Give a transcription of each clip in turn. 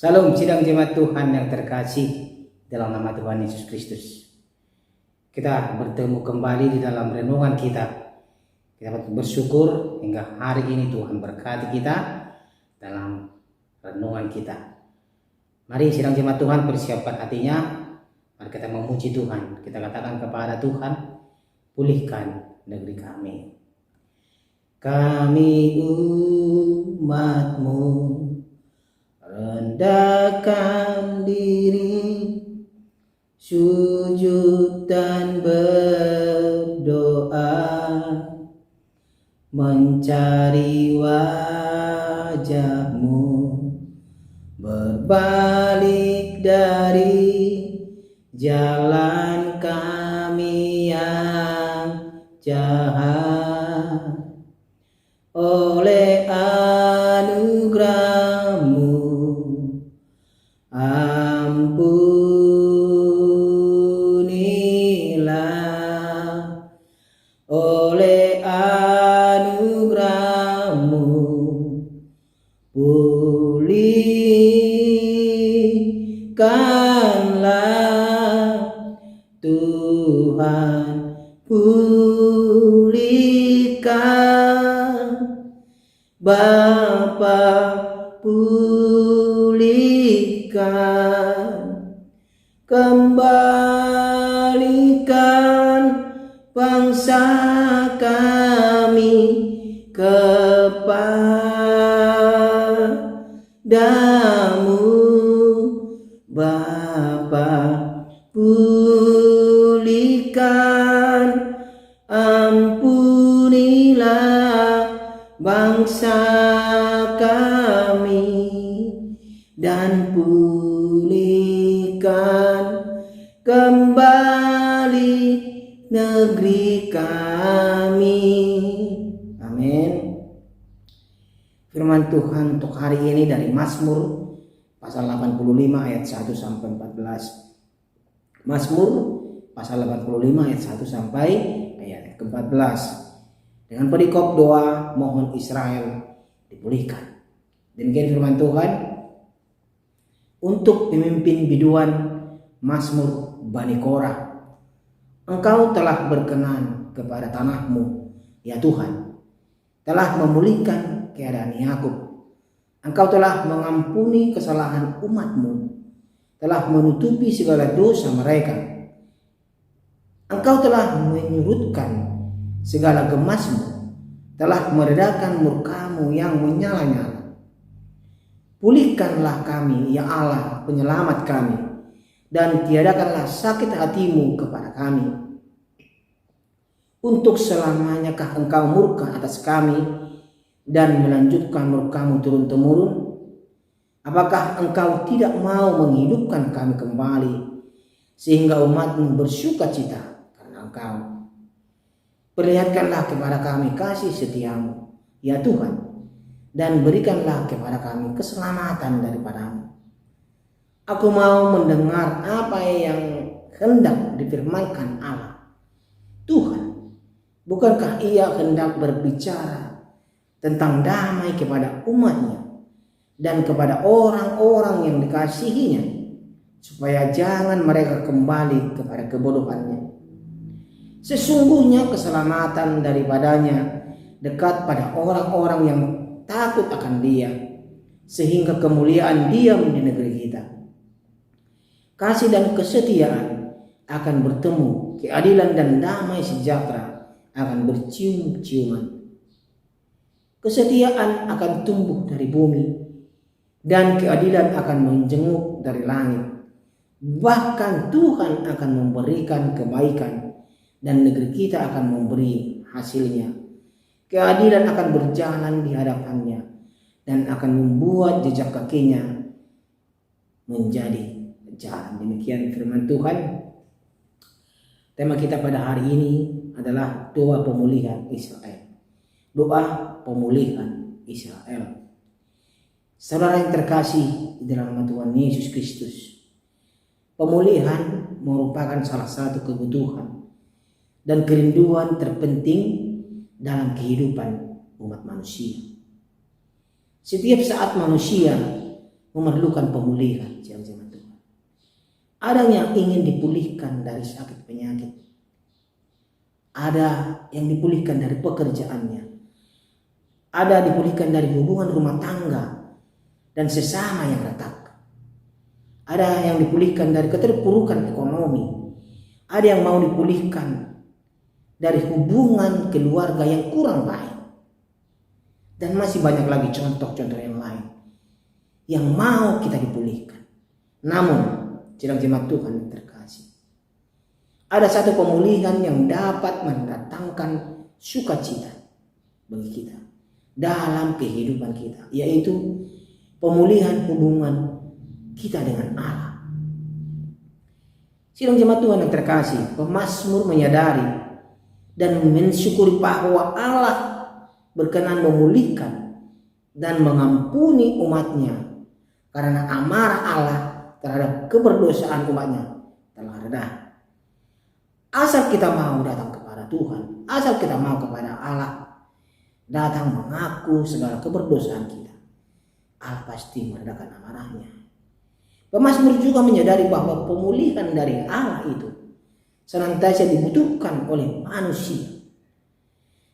Salam sidang jemaat Tuhan yang terkasih dalam nama Tuhan Yesus Kristus. Kita bertemu kembali di dalam renungan kita. Kita bersyukur hingga hari ini Tuhan berkati kita dalam renungan kita. Mari sidang jemaat Tuhan persiapkan hatinya. Mari kita memuji Tuhan. Kita katakan kepada Tuhan, pulihkan negeri kami. Kami umat-Mu, rendahkan diri, sujud dan berdoa, mencari wajah-Mu, berbalik dari jalan kami yang jahat. Oleh anugerah-Mu ampunilah, oleh anugerah-Mu pulihkanlah Tuhan, pulihkan Bapa, pulihkan, kembalikan bangsa kami kepadamu, Bapa, pulihkan, ampunilah bangsa kami, dan pulihkan kembali negeri kami. Amin. Firman Tuhan untuk hari ini dari Mazmur pasal 85 ayat 1 sampai 14. Mazmur pasal 85 ayat 1 sampai ayat ke-14. Dengan perikop doa mohon Israel dipulihkan. Demikian firman Tuhan untuk pemimpin biduan Mazmur Bani Korah. Engkau telah berkenan kepada tanah-Mu, ya Tuhan, telah memulihkan keadaan Yakub. Engkau telah mengampuni kesalahan umat-Mu, telah menutupi segala dosa mereka. Engkau telah menyurutkan segala gemas-Mu, telah meredakan murka-Mu yang menyala-nyala. Pulihkanlah kami, ya Allah, penyelamat kami, dan tiadakanlah sakit hati-Mu kepada kami. Untuk selamanyakah Engkau murka atas kami dan melanjutkan murka-Mu turun-temurun? Apakah Engkau tidak mau menghidupkan kami kembali, sehingga umat-Mu bersuka cita karena Engkau? Perlihatkanlah kepada kami kasih setia-Mu, ya Tuhan, dan berikanlah kepada kami keselamatan daripada-Mu. Aku mau mendengar apa yang hendak difirmankan Allah. Tuhan, bukankah Ia hendak berbicara tentang damai kepada umat-Nya dan kepada orang-orang yang dikasihinya, supaya jangan mereka kembali kepada kebodohannya? Sesungguhnya keselamatan daripadanya dekat pada orang-orang yang takut akan Dia, sehingga kemuliaan diam di negeri kita. Kasih dan kesetiaan akan bertemu, keadilan dan damai sejahtera akan bercium-ciuman. Kesetiaan akan tumbuh dari bumi, dan keadilan akan menjenguk dari langit. Bahkan Tuhan akan memberikan kebaikan, dan negeri kita akan memberi hasilnya. Keadilan akan berjalan di hadapannya, dan akan membuat jejak kakinya menjadi jalan. Demikian firman Tuhan. Tema kita pada hari ini adalah doa pemulihan Israel. Doa pemulihan Israel. Saudara yang terkasih di dalam nama Tuhan Yesus Kristus, pemulihan merupakan salah satu kebutuhan dan kerinduan terpenting dalam kehidupan umat manusia. Setiap saat manusia memerlukan pemulihan, jemaat Tuhan. Ada yang ingin dipulihkan dari sakit penyakit. Ada yang dipulihkan dari pekerjaannya. Ada dipulihkan dari hubungan rumah tangga dan sesama yang retak. Ada yang dipulihkan dari keterpurukan ekonomi. Ada yang mau dipulihkan dari hubungan keluarga yang kurang baik. Dan masih banyak lagi contoh-contoh yang lain yang mau kita dipulihkan. Namun, jemaat Tuhan yang terkasih, ada satu pemulihan yang dapat mendatangkan sukacita bagi kita dalam kehidupan kita, yaitu pemulihan hubungan kita dengan Allah. Jemaat Tuhan yang terkasih, pemazmur menyadari dan mensyukuri bahwa Allah berkenan memulihkan dan mengampuni umatnya karena amarah Allah terhadap keberdosaan umatnya telah reda. Asal kita mau datang kepada Tuhan, asal kita mau kepada Allah, datang mengaku segala keberdosaan kita, Allah pasti meredakan amarahnya. Pemazmur juga menyadari bahwa pemulihan dari Allah itu senantiasa dibutuhkan oleh manusia.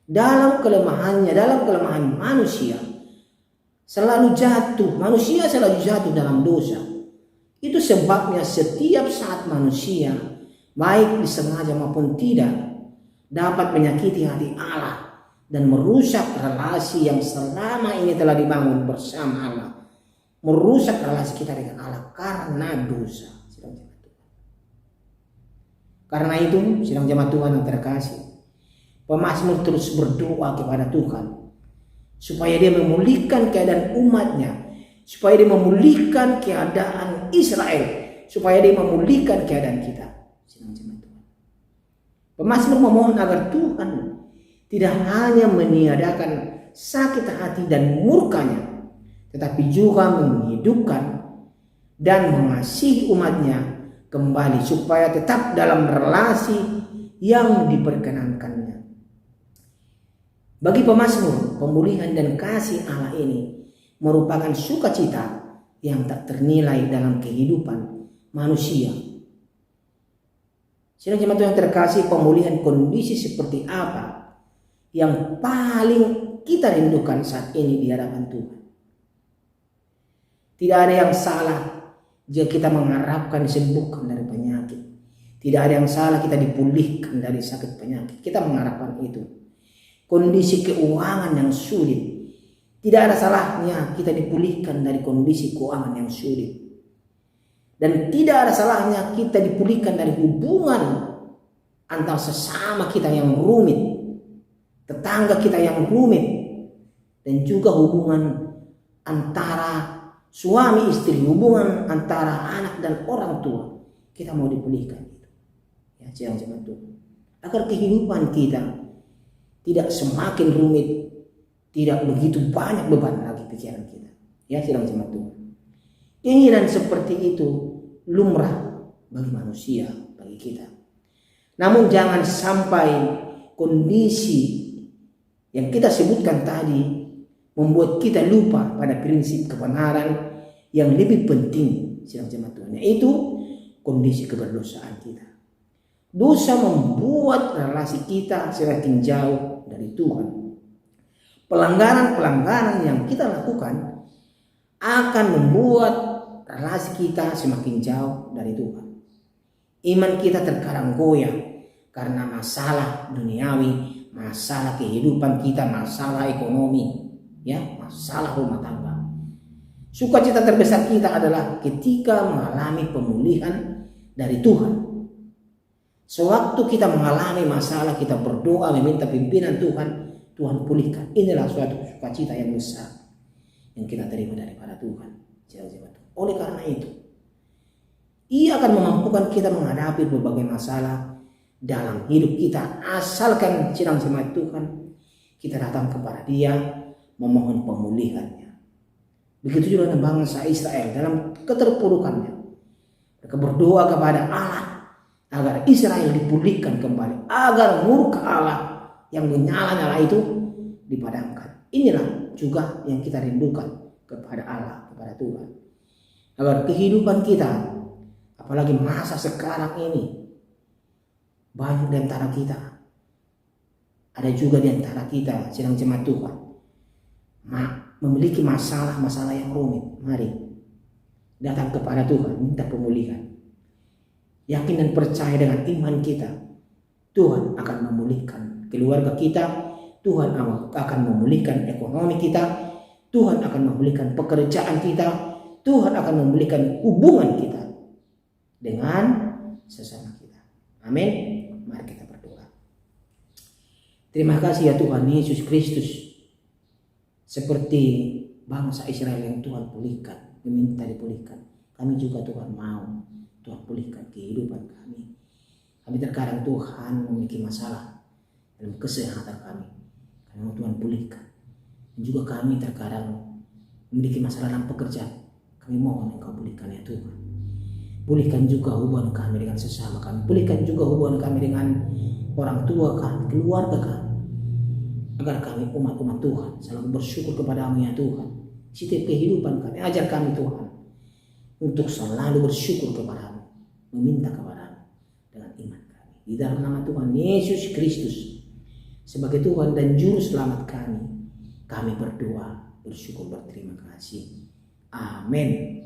Dalam kelemahan manusia selalu jatuh, manusia selalu jatuh dalam dosa. Itu sebabnya setiap saat manusia, baik disengaja maupun tidak, dapat menyakiti hati Allah dan merusak relasi yang selama ini telah dibangun bersama Allah. Merusak relasi kita dengan Allah karena dosa. Karena itu, sidang jemaat Tuhan yang terkasih, pemazmur terus berdoa kepada Tuhan supaya dia memulihkan keadaan umatnya, supaya dia memulihkan keadaan Israel, supaya dia memulihkan keadaan kita. Pemazmur memohon agar Tuhan tidak hanya meniadakan sakit hati dan murkanya, tetapi juga menghidupkan dan mengasihi umatnya kembali supaya tetap dalam relasi yang diperkenankannya. Bagi pemazmur, pemulihan dan kasih Allah ini merupakan sukacita yang tak ternilai dalam kehidupan manusia. Sidang jemaat yang terkasih, pemulihan kondisi seperti apa yang paling kita rindukan saat ini di hadapan Tuhan? Tidak ada yang salah jika kita mengharapkan disembuhkan dari penyakit. Tidak ada yang salah kita dipulihkan dari sakit penyakit. Kita mengharapkan itu. Kondisi keuangan yang sulit, tidak ada salahnya kita dipulihkan dari kondisi keuangan yang sulit. Dan tidak ada salahnya kita dipulihkan dari hubungan antar sesama kita yang rumit, tetangga kita yang rumit, dan juga hubungan antara suami istri, hubungan antara anak dan orang tua. Kita mau dipulihkan itu. Ya, jangan Tuhan. Agar kehidupan kita tidak semakin rumit, tidak begitu banyak beban lagi pikiran kita. Ya, sidang jemaat Tuhan. Keinginan seperti itu lumrah bagi manusia, bagi kita. Namun jangan sampai kondisi yang kita sebutkan tadi membuat kita lupa pada prinsip kebenaran yang lebih penting, sidang jemaat Tuhan, yaitu kondisi keberdosaan kita. Dosa membuat relasi kita semakin jauh dari Tuhan. Pelanggaran-pelanggaran yang kita lakukan akan membuat relasi kita semakin jauh dari Tuhan. Iman kita terkadang goyah karena masalah duniawi, masalah kehidupan kita, masalah ekonomi, ya, masalah rumah tangga. Sukacita terbesar kita adalah ketika mengalami pemulihan dari Tuhan. Sewaktu kita mengalami masalah, kita berdoa meminta pimpinan Tuhan, Tuhan pulihkan. Inilah suatu sukacita yang besar yang kita terima daripada Tuhan. Oleh karena itu, Ia akan memampukan kita menghadapi berbagai masalah dalam hidup kita, asalkan sidang jemaat Tuhan kita datang kepada Dia memohon pemulihannya. Begitu juga dengan bangsa Israel dalam keterpurukannya. Mereka berdoa kepada Allah agar Israel dipulihkan kembali, agar murka Allah yang menyala-nyala itu dipadamkan. Inilah juga yang kita rindukan kepada Allah, kepada Tuhan. agar kehidupan kita, apalagi masa sekarang ini, banyak di antara kita, ada juga di antara kita sedang jemaat Tuhan memiliki masalah-masalah yang rumit. Mari datang kepada Tuhan, minta pemulihan. Yakin dan percaya dengan iman kita, Tuhan akan memulihkan keluarga kita, Tuhan akan memulihkan ekonomi kita, Tuhan akan memulihkan pekerjaan kita, Tuhan akan memulihkan hubungan kita dengan sesama kita. Amin. Mari kita berdoa. Terima kasih ya Tuhan Yesus Kristus. Seperti bangsa Israel yang Tuhan pulihkan, meminta dipulihkan, kami juga Tuhan mau Tuhan pulihkan kehidupan kami. Kami terkadang Tuhan memiliki masalah dalam kesehatan kami, mau Tuhan pulihkan. Dan juga kami terkadang memiliki masalah dalam pekerjaan, kami mohon Engkau pulihkan ya Tuhan. Pulihkan juga hubungan kami dengan sesama kami, pulihkan juga hubungan kami dengan orang tua kami, keluarga kami, agar kami umat-umat Tuhan selalu bersyukur kepada-Mu ya Tuhan. Setiap kehidupan kami, ajar kami Tuhan untuk selalu bersyukur kepada-Mu, meminta kepada-Mu dengan iman kami. Di dalam nama Tuhan Yesus Kristus sebagai Tuhan dan Juru Selamat kami berdoa, bersyukur, berterima kasih. Amin.